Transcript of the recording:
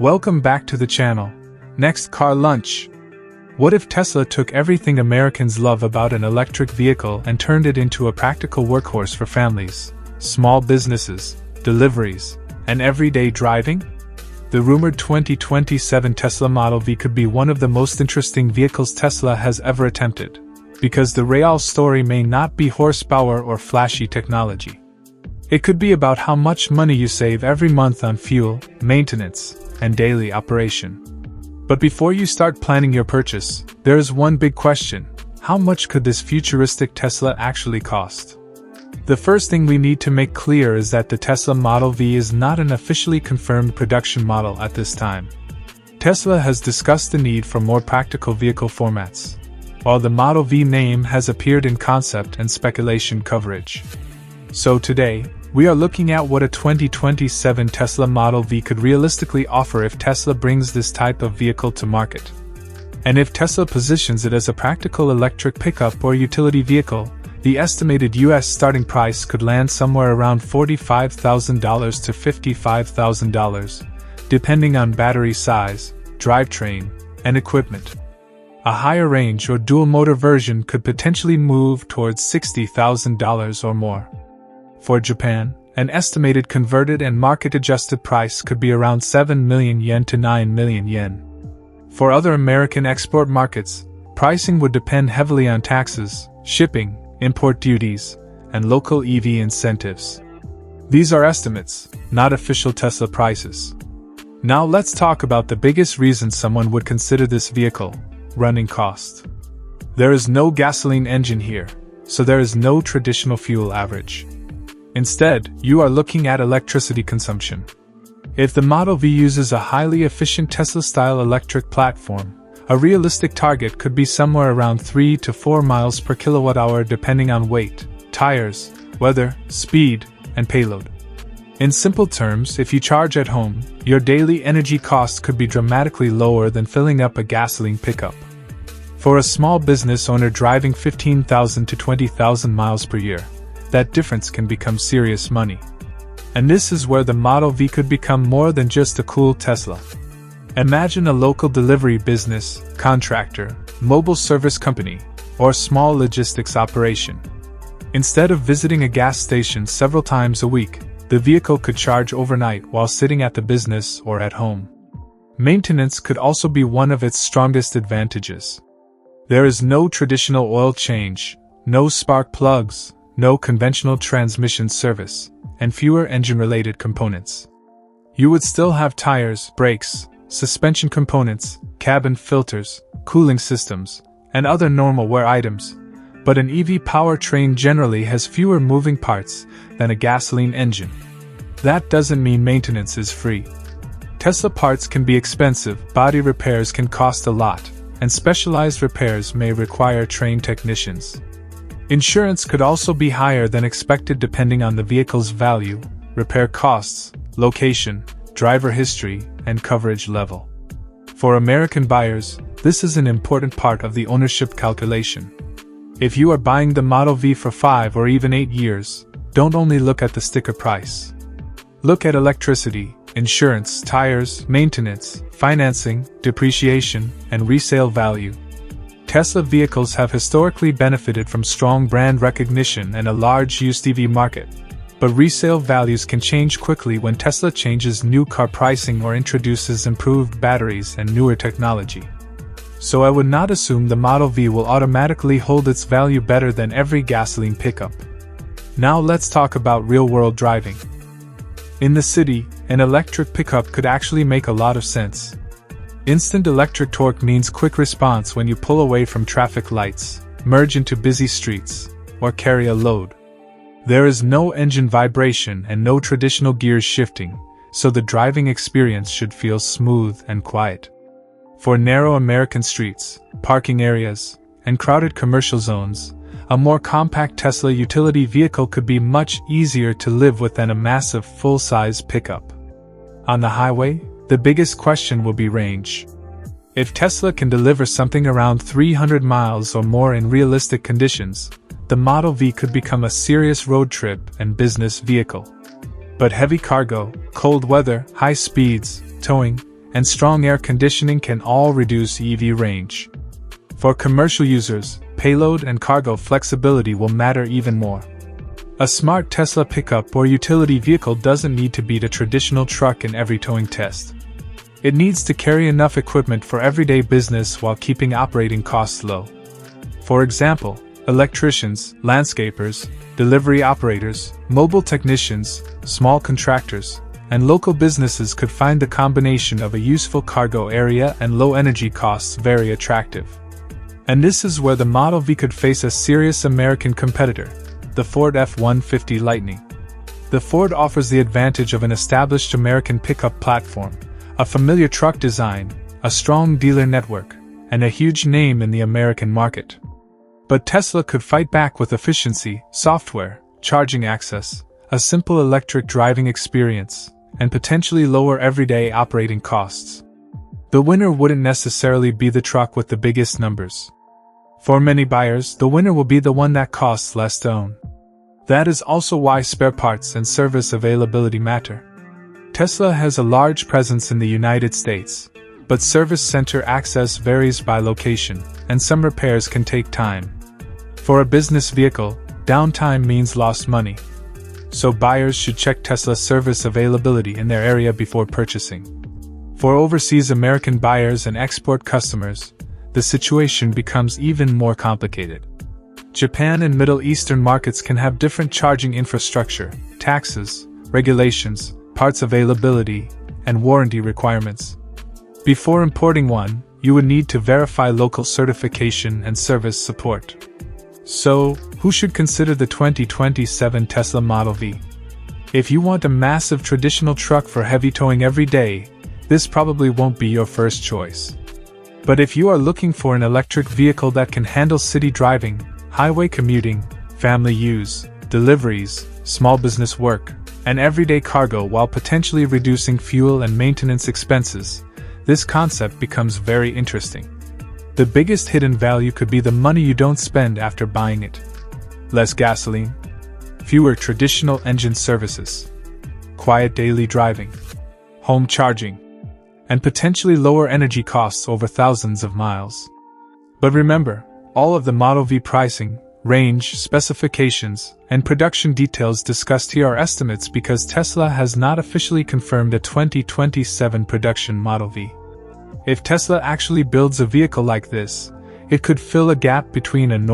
Welcome back to the channel. Next, car lunch. What if Tesla took everything Americans love about an electric vehicle and turned it into a practical workhorse for families, small businesses, deliveries, and everyday driving? The rumored 2027 Tesla Model V could be one of the most interesting vehicles Tesla has ever attempted, because the real story may not be horsepower or flashy technology. It could be about how much money you save every month on fuel, maintenance, and daily operation. But before you start planning your purchase, there is one big question: how much could this futuristic Tesla actually cost? The first thing we need to make clear is that the Tesla Model V is not an officially confirmed production model at this time. Tesla has discussed the need for more practical vehicle formats, while the Model V name has appeared in concept and speculation coverage. So today, we are looking at what a 2027 Tesla Model V could realistically offer if Tesla brings this type of vehicle to market. And if Tesla positions it as a practical electric pickup or utility vehicle, the estimated US starting price could land somewhere around $45,000 to $55,000, depending on battery size, drivetrain, and equipment. A higher range or dual-motor version could potentially move towards $60,000 or more. For Japan, an estimated converted and market-adjusted price could be around 7 million yen to 9 million yen. For other American export markets, pricing would depend heavily on taxes, shipping, import duties, and local EV incentives. These are estimates, not official Tesla prices. Now let's talk about the biggest reason someone would consider this vehicle: running cost. There is no gasoline engine here, so there is no traditional fuel average. Instead, you are looking at electricity consumption. If the Model V uses a highly efficient Tesla-style electric platform, a realistic target could be somewhere around 3 to 4 miles per kilowatt-hour depending on weight, tires, weather, speed, and payload. In simple terms, if you charge at home, your daily energy cost could be dramatically lower than filling up a gasoline pickup. For a small business owner driving 15,000 to 20,000 miles per year, that difference can become serious money. And this is where the Model V could become more than just a cool Tesla. Imagine a local delivery business, contractor, mobile service company, or small logistics operation. Instead of visiting a gas station several times a week, the vehicle could charge overnight while sitting at the business or at home. Maintenance could also be one of its strongest advantages. There is no traditional oil change, no spark plugs, no conventional transmission service, and fewer engine-related components. You would still have tires, brakes, suspension components, cabin filters, cooling systems, and other normal wear items, but an EV powertrain generally has fewer moving parts than a gasoline engine. That doesn't mean maintenance is free. Tesla parts can be expensive, body repairs can cost a lot, and specialized repairs may require trained technicians. Insurance could also be higher than expected depending on the vehicle's value, repair costs, location, driver history, and coverage level. For American buyers, this is an important part of the ownership calculation. If you are buying the Model V for 5 or even 8 years, don't only look at the sticker price. Look at electricity, insurance, tires, maintenance, financing, depreciation, and resale value. Tesla vehicles have historically benefited from strong brand recognition and a large used EV market. But resale values can change quickly when Tesla changes new car pricing or introduces improved batteries and newer technology. So I would not assume the Model V will automatically hold its value better than every gasoline pickup. Now let's talk about real-world driving. In the city, an electric pickup could actually make a lot of sense. Instant electric torque means quick response when you pull away from traffic lights, merge into busy streets, or carry a load. There is no engine vibration and no traditional gears shifting, so the driving experience should feel smooth and quiet. For narrow American streets, parking areas, and crowded commercial zones, a more compact Tesla utility vehicle could be much easier to live with than a massive full-size pickup. On the highway, the biggest question will be range. If Tesla can deliver something around 300 miles or more in realistic conditions, the Model V could become a serious road trip and business vehicle. But heavy cargo, cold weather, high speeds, towing, and strong air conditioning can all reduce EV range. For commercial users, payload and cargo flexibility will matter even more. A smart Tesla pickup or utility vehicle doesn't need to beat a traditional truck in every towing test. It needs to carry enough equipment for everyday business while keeping operating costs low. For example, electricians, landscapers, delivery operators, mobile technicians, small contractors, and local businesses could find the combination of a useful cargo area and low energy costs very attractive. And this is where the Model V could face a serious American competitor, the Ford F-150 Lightning. The Ford offers the advantage of an established American pickup platform, a familiar truck design, a strong dealer network, and a huge name in the American market. But Tesla could fight back with efficiency, software, charging access, a simple electric driving experience, and potentially lower everyday operating costs. The winner wouldn't necessarily be the truck with the biggest numbers. For many buyers, the winner will be the one that costs less to own. That is also why spare parts and service availability matter. Tesla has a large presence in the United States, but service center access varies by location, and some repairs can take time. For a business vehicle, downtime means lost money. So buyers should check Tesla's service availability in their area before purchasing. For overseas American buyers and export customers, the situation becomes even more complicated. Japan and Middle Eastern markets can have different charging infrastructure, taxes, regulations, parts availability, and warranty requirements. Before importing one, you would need to verify local certification and service support. So, who should consider the 2027 Tesla Model V? If you want a massive traditional truck for heavy towing every day, this probably won't be your first choice. But if you are looking for an electric vehicle that can handle city driving, highway commuting, family use, deliveries, small business work, and everyday cargo while potentially reducing fuel and maintenance expenses, this concept becomes very interesting. The biggest hidden value could be the money you don't spend after buying it. Less gasoline, fewer traditional engine services, quiet daily driving, home charging, and potentially lower energy costs over thousands of miles. But remember, all of the Model V pricing, range, specifications, and production details discussed here are estimates because Tesla has not officially confirmed a 2027 production Model V. If Tesla actually builds a vehicle like this, it could fill a gap between a normal